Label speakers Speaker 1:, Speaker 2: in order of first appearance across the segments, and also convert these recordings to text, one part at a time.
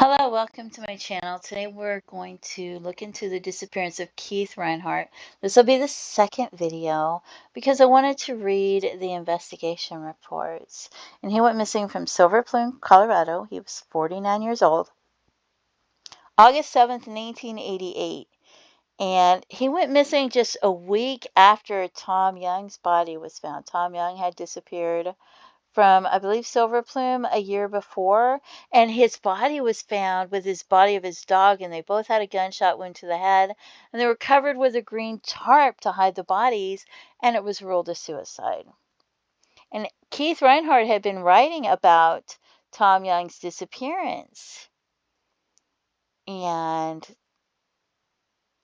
Speaker 1: Hello, welcome to my channel. Today we're going to look into the disappearance of Keith Reinhard. This will be the second video because I wanted to read the investigation reports. And he went missing from Silver Plume, Colorado. He was 49 years old. August 7th, 1988. And he went missing just a week after Tom Young's body was found. Tom Young had disappeared from, I believe, Silver Plume a year before, and his body was found with his body of his dog, and they both had a gunshot wound to the head, and they were covered with a green tarp to hide the bodies, and it was ruled a suicide. And Keith Reinhard had been writing about Tom Young's disappearance, and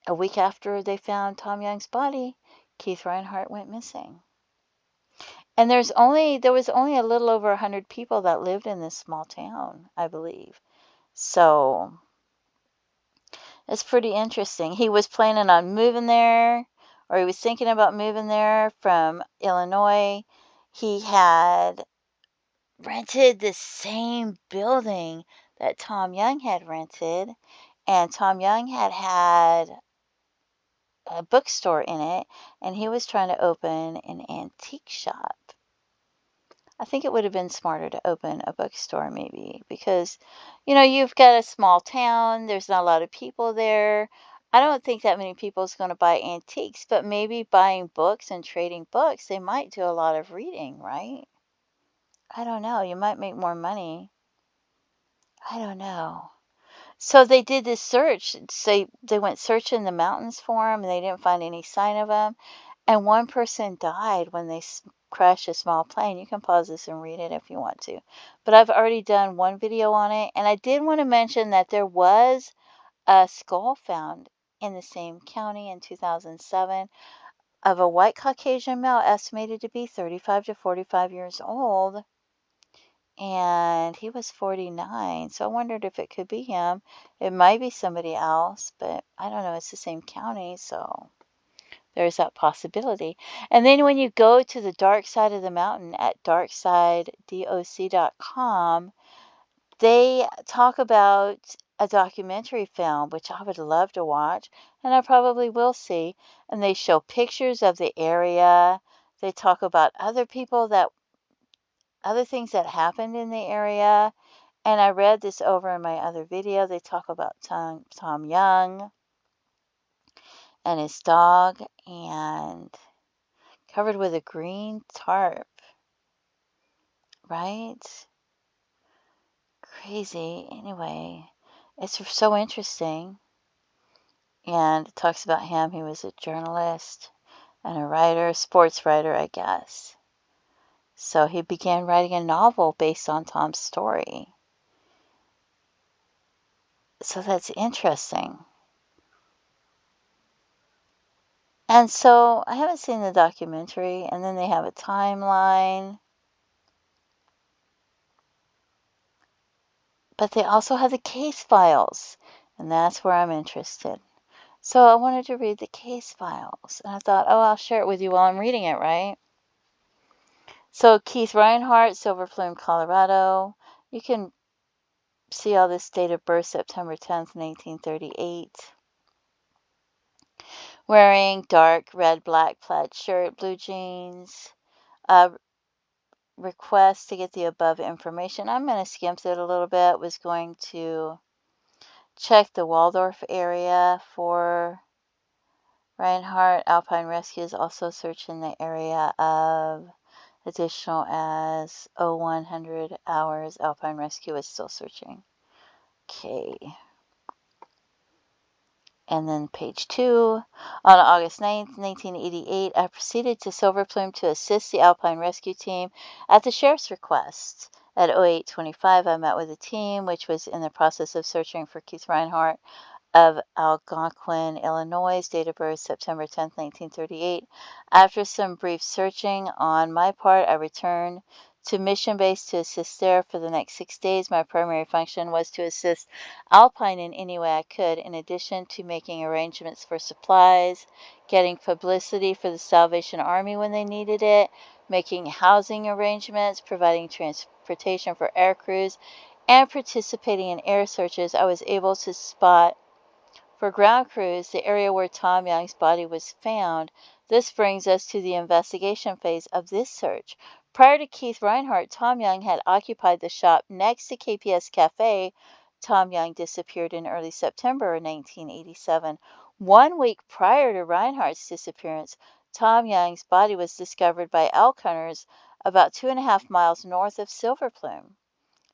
Speaker 1: a week after they found Tom Young's body, Keith Reinhard went missing. And there was only a little over 100 people that lived in this small town, I believe. So it's pretty interesting. He was planning on moving there, or he was thinking about moving there from Illinois. He had rented the same building that Tom Young had rented, and Tom Young had a bookstore in it, and he was trying to open an antique shop. I think it would have been smarter to open a bookstore maybe because, you've got a small town, there's not a lot of people there. I don't think that many people is going to buy antiques, but maybe buying books and trading books, they might do a lot of reading, right? I don't know. You might make more money. I don't know. So they did this search. They went searching the mountains for him and they didn't find any sign of him. And one person died when they crashed a small plane. You can pause this and read it if you want to. But I've already done one video on it. And I did want to mention that there was a skull found in the same county in 2007 of a white Caucasian male estimated to be 35 to 45 years old. And he was 49. So I wondered if it could be him. It might be somebody else, but I don't know. It's the same county, so there's that possibility. And then when you go to the dark side of the mountain at darksidedoc.com, they talk about a documentary film, which I would love to watch, and I probably will see. And they show pictures of the area. They talk about other things that happened in the area. And I read this over in my other video. They talk about Tom Young and his dog, and covered with a green tarp, right? Crazy. Anyway, it's so interesting. And it talks about him. He was a journalist and a writer, sports writer, I guess. So he began writing a novel based on Tom's story. So that's interesting. And so I haven't seen the documentary, and then they have a timeline. But they also have the case files, and that's where I'm interested. So I wanted to read the case files, and I thought, oh, I'll share it with you while I'm reading it, right? So Keith Reinhard, Silver Plume, Colorado. You can see all this date of birth, September 10th, 1938. Wearing dark red, black plaid shirt, blue jeans. Request to get the above information. I'm going to skim through it a little bit. Was going to check the Waldorf area for Reinhardt. Alpine Rescue is also searching the area of additional as 0100 hours. Alpine Rescue is still searching. Okay. And then page 2. On August 9th, 1988, I proceeded to Silver Plume to assist the Alpine Rescue Team at the sheriff's request. At 0825, I met with the team, which was in the process of searching for Keith Reinhard of Algonquin, Illinois, date of birth September 10, 1938. After some brief searching on my part, I returned to Mission Base to assist there for the next 6 days. My primary function was to assist Alpine in any way I could, in addition to making arrangements for supplies, getting publicity for the Salvation Army when they needed it, making housing arrangements, providing transportation for air crews, and participating in air searches, I was able to spot for ground crews the area where Tom Young's body was found. This brings us to the investigation phase of this search. Prior to Keith Reinhard, Tom Young had occupied the shop next to KPS Cafe. Tom Young disappeared in early September 1987. 1 week prior to Reinhardt's disappearance, Tom Young's body was discovered by elk hunters about 2.5 miles north of Silver Plume.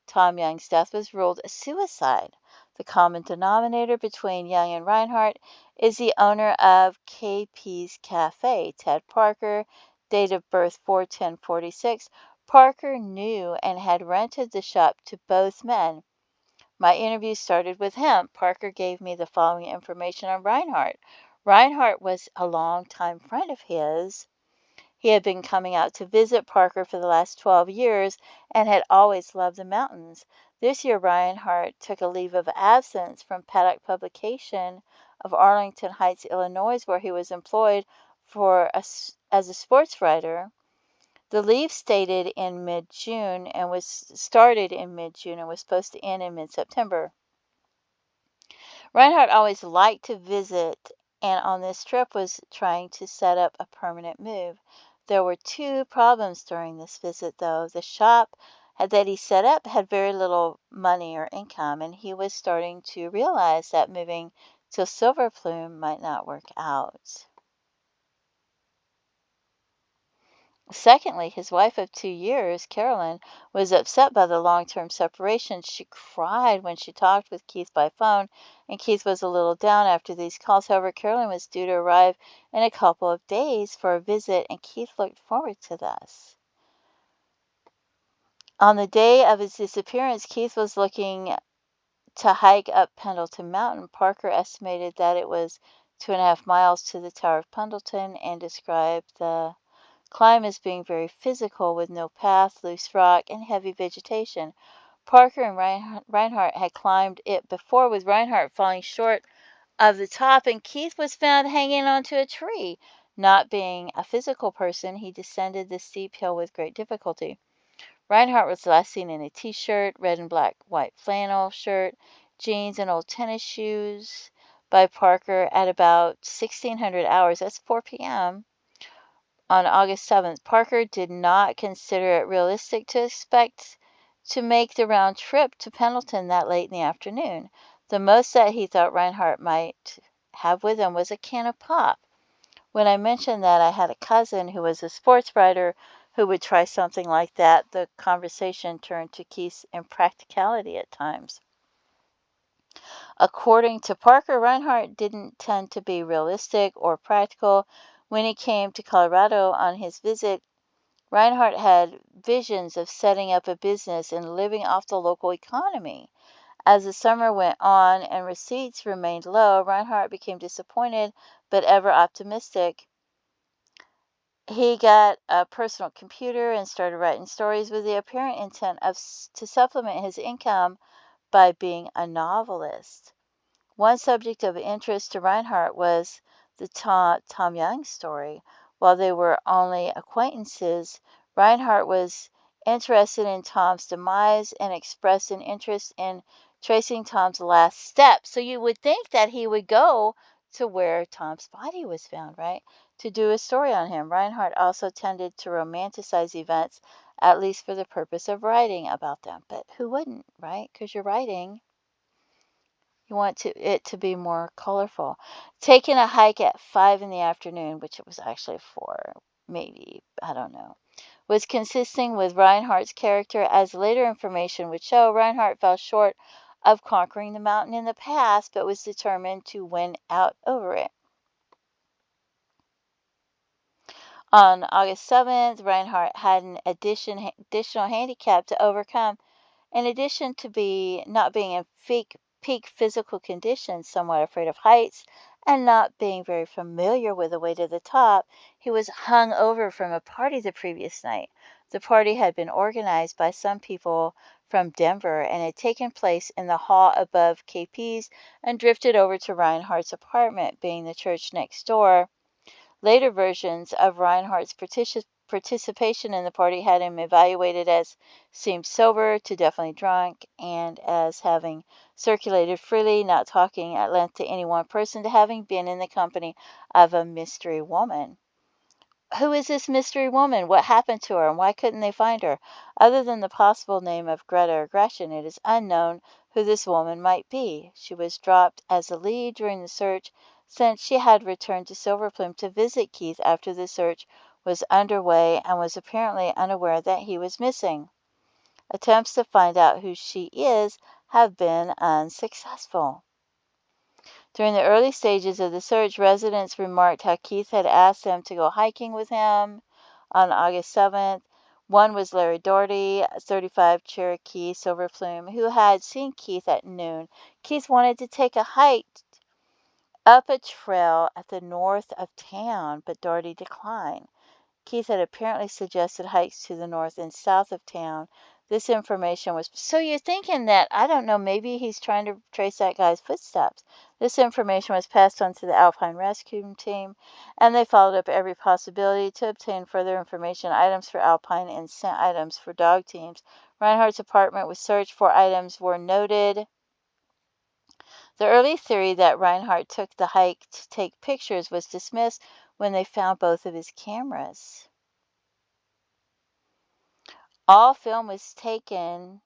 Speaker 1: Tom Young's death was ruled a suicide. The common denominator between Young and Reinhardt is the owner of KP's Cafe, Ted Parker, date of birth 4/10/46. Parker knew and had rented the shop to both men. My interview started with him. Parker gave me the following information on Reinhardt. Reinhardt was a longtime friend of his. He had been coming out to visit Parker for the last 12 years and had always loved the mountains. This year, Reinhardt took a leave of absence from Paddock Publication of Arlington Heights, Illinois, where he was employed as a sports writer. The leave started in mid-June and was supposed to end in mid-September. Reinhardt always liked to visit, and on this trip was trying to set up a permanent move. There were two problems during this visit, though. The shop that he set up had very little money or income, and he was starting to realize that moving to Silver Plume might not work out. Secondly, his wife of 2 years, Carolyn, was upset by the long-term separation. She cried when she talked with Keith by phone, and Keith was a little down after these calls. However, Carolyn was due to arrive in a couple of days for a visit, and Keith looked forward to this. On the day of his disappearance, Keith was looking to hike up Pendleton Mountain. Parker estimated that it was 2.5 miles to the Tower of Pendleton and described the climb as being very physical with no path, loose rock, and heavy vegetation. Parker and Reinhardt had climbed it before, with Reinhardt falling short of the top, and Keith was found hanging onto a tree. Not being a physical person, he descended the steep hill with great difficulty. Reinhardt was last seen in a t-shirt, red and black white flannel shirt, jeans, and old tennis shoes by Parker at about 1600 hours. That's 4 p.m. On August 7th. Parker did not consider it realistic to expect to make the round trip to Pendleton that late in the afternoon. The most that he thought Reinhardt might have with him was a can of pop. When I mentioned that I had a cousin who was a sports writer who would try something like that, the conversation turned to Keith's impracticality at times. According to Parker, Reinhardt didn't tend to be realistic or practical. When he came to Colorado on his visit, Reinhardt had visions of setting up a business and living off the local economy. As the summer went on and receipts remained low, Reinhardt became disappointed but ever optimistic. He got a personal computer and started writing stories with the apparent intent to supplement his income by being a novelist. One subject of interest to Reinhardt was the Tom Young story. While they were only acquaintances, Reinhardt was interested in Tom's demise and expressed an interest in tracing Tom's last steps. So you would think that he would go to where Tom's body was found, right? To do a story on him. Reinhardt also tended to romanticize events, at least for the purpose of writing about them. But who wouldn't, right? Because you're writing. You want it to be more colorful. Taking a hike at 5 in the afternoon, which it was actually 4, maybe, I don't know, was consistent with Reinhardt's character, as later information would show. Reinhardt fell short of conquering the mountain in the past, but was determined to win out over it. On August 7th, Reinhardt had an additional handicap to overcome. In addition to not being in peak physical condition, somewhat afraid of heights, and not being very familiar with the way to the top, he was hung over from a party the previous night. The party had been organized by some people from Denver and had taken place in the hall above KP's and drifted over to Reinhardt's apartment, being the church next door. Later versions of Reinhardt's participation in the party had him evaluated as seemed sober to definitely drunk, and as having circulated freely, not talking at length to any one person, to having been in the company of a mystery woman. Who is this mystery woman? What happened to her, and why couldn't they find her? Other than the possible name of Greta Aggression, it is unknown who this woman might be. She was dropped as a lead during the search, since she had returned to Silver Plume to visit Keith after the search was underway and was apparently unaware that he was missing. Attempts to find out who she is have been unsuccessful. During the early stages of the search, residents remarked how Keith had asked them to go hiking with him on August 7th. One was Larry Doherty, 35, Cherokee, Silver Plume, who had seen Keith at noon. Keith wanted to take a hike up a trail at the north of town, but Doherty declined. Keith had apparently suggested hikes to the north and south of town. This information was, so you're thinking that, I don't know, maybe he's trying to trace that guy's footsteps. This information was passed on to the Alpine Rescue Team, and they followed up every possibility to obtain further information, items for Alpine and scent items for dog teams. Reinhardt's apartment was searched for items were noted. The early theory that Reinhardt took the hike to take pictures was dismissed when they found both of his cameras. All film was taken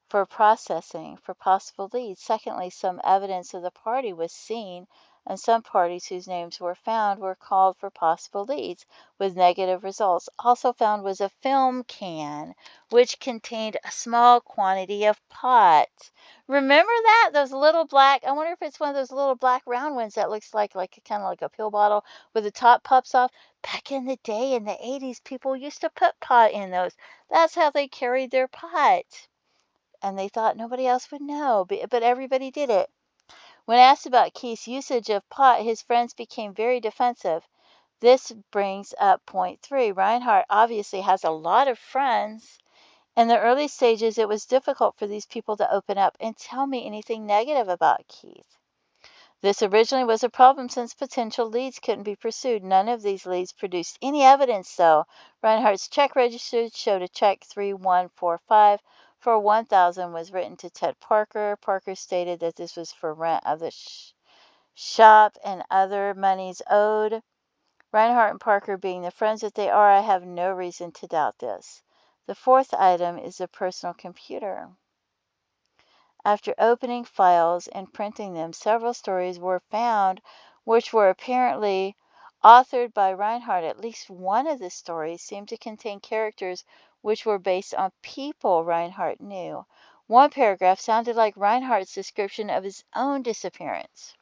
Speaker 1: for processing for possible leads. Secondly, some evidence of the party was seen, and some parties whose names were found were called for possible leads with negative results. Also found was a film can which contained a small quantity of pot. Remember that? Those little black, I wonder if it's one of those little black round ones that looks like kind of like a pill bottle with the top pops off. Back in the day, in the 80s, people used to put pot in those. That's how they carried their pot. And they thought nobody else would know, but everybody did it. When asked about Keith's usage of pot, his friends became very defensive. This brings up point 3. Reinhardt obviously has a lot of friends. In the early stages, it was difficult for these people to open up and tell me anything negative about Keith. This originally was a problem since potential leads couldn't be pursued. None of these leads produced any evidence, though. Reinhardt's check register showed a check 3145 for 1,000 was written to Ted Parker. Parker stated that this was for rent of the shop and other monies owed. Reinhardt and Parker being the friends that they are, I have no reason to doubt this. The fourth item is a personal computer. After opening files and printing them, several stories were found which were apparently authored by Reinhardt. At least one of the stories seemed to contain characters which were based on people Reinhardt knew. One paragraph sounded like Reinhardt's description of his own disappearance.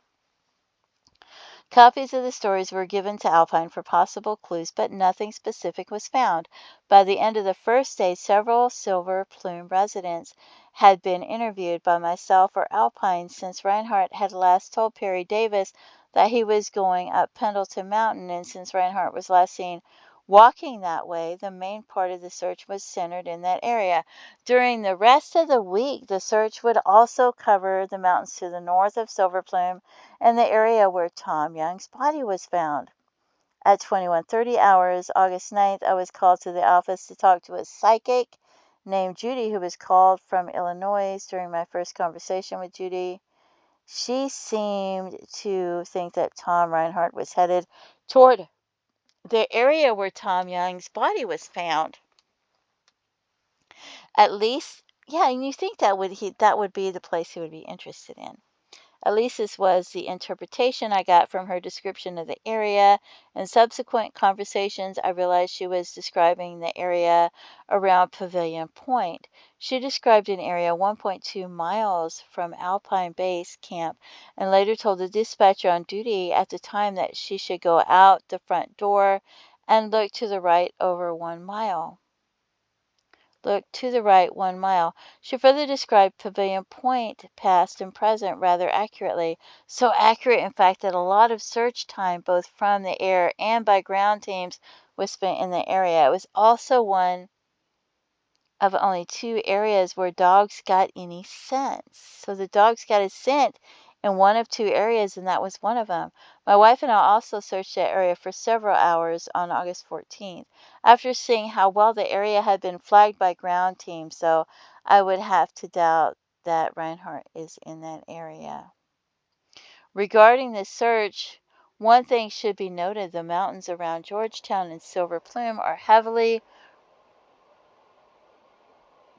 Speaker 1: Copies of the stories were given to Alpine for possible clues, but nothing specific was found. By the end of the first day, several Silver Plume residents had been interviewed by myself or Alpine, since Reinhardt had last told Perry Davis that he was going up Pendleton Mountain, and since Reinhardt was last seen walking that way, the main part of the search was centered in that area. During the rest of the week, the search would also cover the mountains to the north of Silver Plume and the area where Tom Young's body was found. At 21:30 hours, August 9th, I was called to the office to talk to a psychic named Judy, who was called from Illinois. During my first conversation with Judy, she seemed to think that Tom Reinhardt was headed toward the area where Tom Young's body was found. At least, yeah, and you think that would be the place he would be interested in. At least this was the interpretation I got from her description of the area. In subsequent conversations, I realized she was describing the area around Pavilion Point. She described an area 1.2 miles from Alpine Base Camp and later told the dispatcher on duty at the time that she should go out the front door and look to the right over 1 mile. Look to the right 1 mile. She further described Pavilion Point, past and present, rather accurately. So accurate, in fact, that a lot of search time, both from the air and by ground teams, was spent in the area. It was also one of only 2 areas where dogs got any scent. So the dogs got a scent in one of two areas, and that was one of them. My wife and I also searched that area for several hours on August 14th. After seeing how well the area had been flagged by ground teams, so I would have to doubt that Reinhard is in that area. Regarding this search, one thing should be noted: the mountains around Georgetown and Silver Plume are heavily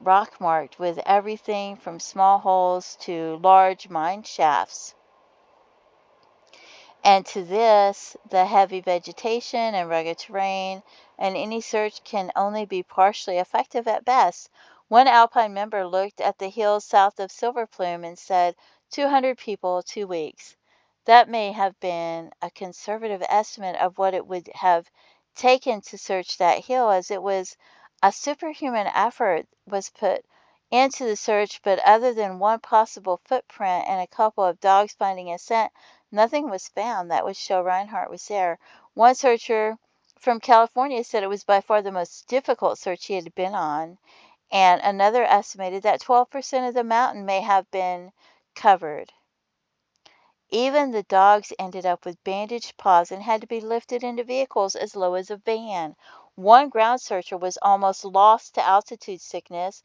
Speaker 1: rock marked, with everything from small holes to large mine shafts. And to this, the heavy vegetation and rugged terrain, and any search can only be partially effective at best. One Alpine member looked at the hills south of Silver Plume and said 200 people, 2 weeks. That may have been a conservative estimate of what it would have taken to search that hill, as it was a superhuman effort was put into the search, but other than one possible footprint and a couple of dogs finding a scent, nothing was found that would show Reinhard was there. One searcher from California said it was by far the most difficult search he had been on, and another estimated that 12% of the mountain may have been covered. Even the dogs ended up with bandaged paws and had to be lifted into vehicles as low as a van. One ground searcher was almost lost to altitude sickness,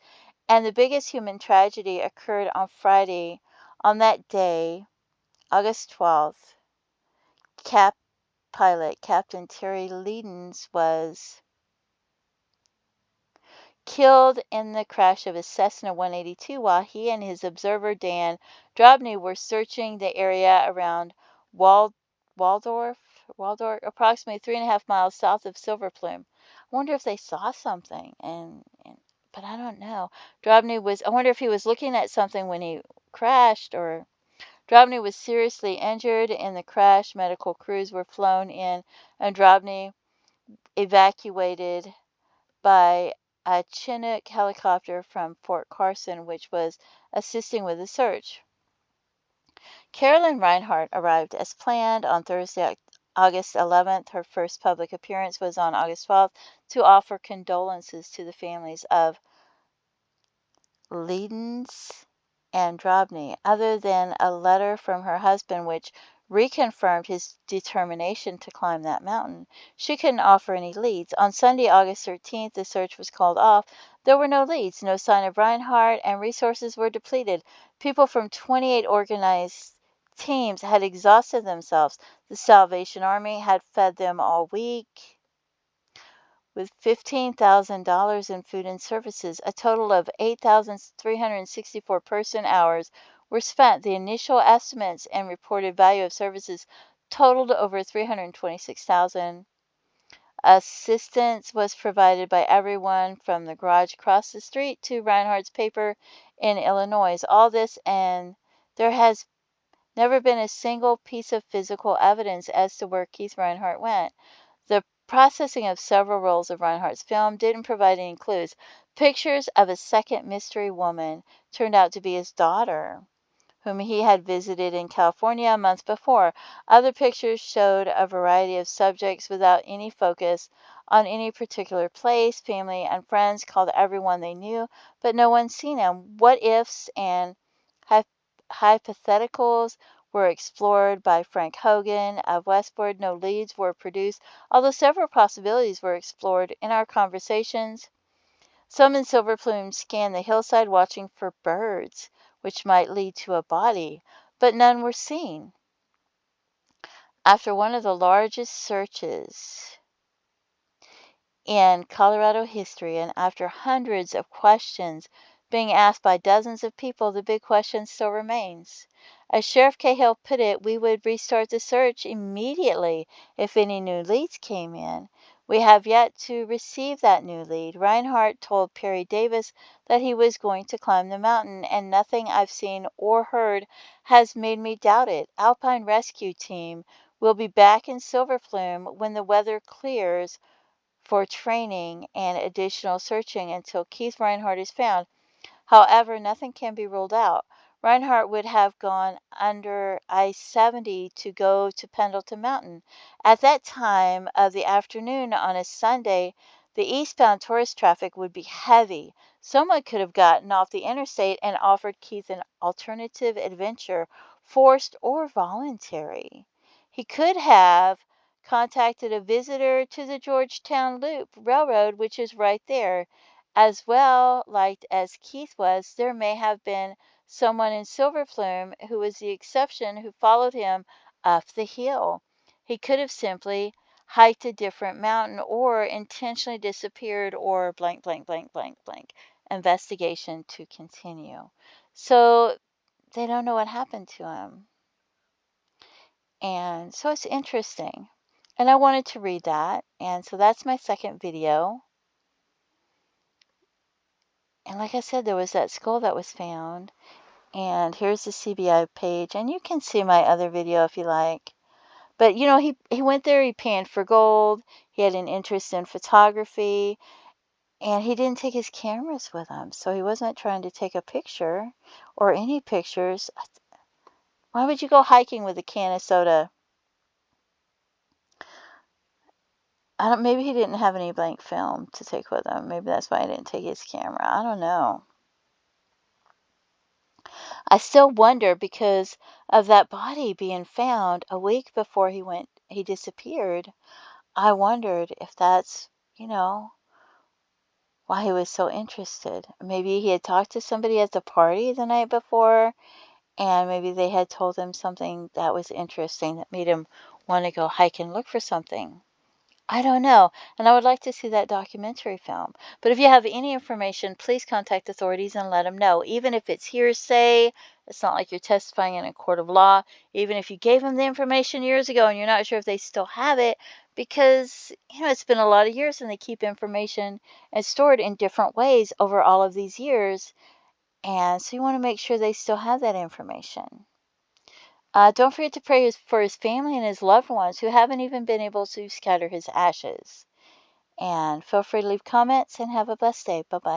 Speaker 1: and the biggest human tragedy occurred on Friday. On that day, August 12th, pilot Captain Terry Leedens was killed in the crash of his Cessna 182 while he and his observer Dan Drobny were searching the area around Waldorf, approximately 3.5 miles south of Silver Plume. I wonder if they saw something, but I don't know. I wonder if he was looking at something when he crashed, or Drobny was seriously injured in the crash. Medical crews were flown in, and Drobny evacuated by a Chinook helicopter from Fort Carson, which was assisting with the search. Carolyn Reinhardt arrived as planned on Thursday, August 11th. Her first public appearance was on August 12th to offer condolences to the families of Leedens and Drobny, other than a letter from her husband which reconfirmed his determination to climb that mountain. She couldn't offer any leads. On Sunday, August 13th, the search was called off. There were no leads, no sign of Reinhardt, and resources were depleted. People from 28 organized teams had exhausted themselves. The Salvation Army had fed them all week with $15,000 in food and services. A total of 8,364 person-hours were spent. The initial estimates and reported value of services totaled over $326,000. Assistance was provided by everyone from the garage across the street to Reinhardt's paper in Illinois. All this, and there has never been a single piece of physical evidence as to where Keith Reinhardt went. The processing of several rolls of Reinhardt's film didn't provide any clues. Pictures of a second mystery woman turned out to be his daughter, whom he had visited in California a month before. Other pictures showed a variety of subjects without any focus on any particular place. Family and friends called everyone they knew, but no one seen him. What ifs and hypotheticals were explored by Frank Hogan of Westport. No leads were produced, although several possibilities were explored in our conversations. Some in Silver Plume scanned the hillside watching for birds, which might lead to a body, but none were seen. After one of the largest searches in Colorado history, and after hundreds of questions being asked by dozens of people, the big question still remains. As Sheriff Cahill put it, we would restart the search immediately if any new leads came in. We have yet to receive that new lead. Reinhardt told Perry Davis that he was going to climb the mountain, and nothing I've seen or heard has made me doubt it. Alpine Rescue Team will be back in Silver Plume when the weather clears for training and additional searching until Keith Reinhardt is found. However, nothing can be ruled out. Reinhardt would have gone under I-70 to go to Pendleton Mountain. At that time of the afternoon on a Sunday, the eastbound tourist traffic would be heavy. Someone could have gotten off the interstate and offered Keith an alternative adventure, forced or voluntary. He could have contacted a visitor to the Georgetown Loop Railroad, which is right there. As well liked as Keith was, there may have been someone in Silver Plume who was the exception who followed him up the hill. He could have simply hiked a different mountain or intentionally disappeared or blank, blank, blank, blank, blank. Investigation to continue. So they don't know what happened to him. And so it's interesting. And I wanted to read that. And so that's my second video. And like I said, there was that skull that was found. And here's the CBI page. And you can see my other video if you like. But, you know, he went there, he panned for gold. He had an interest in photography. And he didn't take his cameras with him. So he wasn't trying to take a picture or any pictures. Why would you go hiking with a can of soda? Maybe he didn't have any blank film to take with him. Maybe that's why he didn't take his camera. I don't know. I still wonder because of that body being found a week before he disappeared. I wondered if that's, why he was so interested. Maybe he had talked to somebody at the party the night before, and maybe they had told him something that was interesting that made him want to go hike and look for something. I don't know, and I would like to see that documentary film. But if you have any information, please contact authorities and let them know. Even if it's hearsay, it's not like you're testifying in a court of law. Even if you gave them the information years ago and you're not sure if they still have it, because, it's been a lot of years and they keep information and stored in different ways over all of these years. And so you want to make sure they still have that information. Don't forget to pray for his family and his loved ones who haven't even been able to scatter his ashes. And feel free to leave comments and have a blessed day. Bye bye.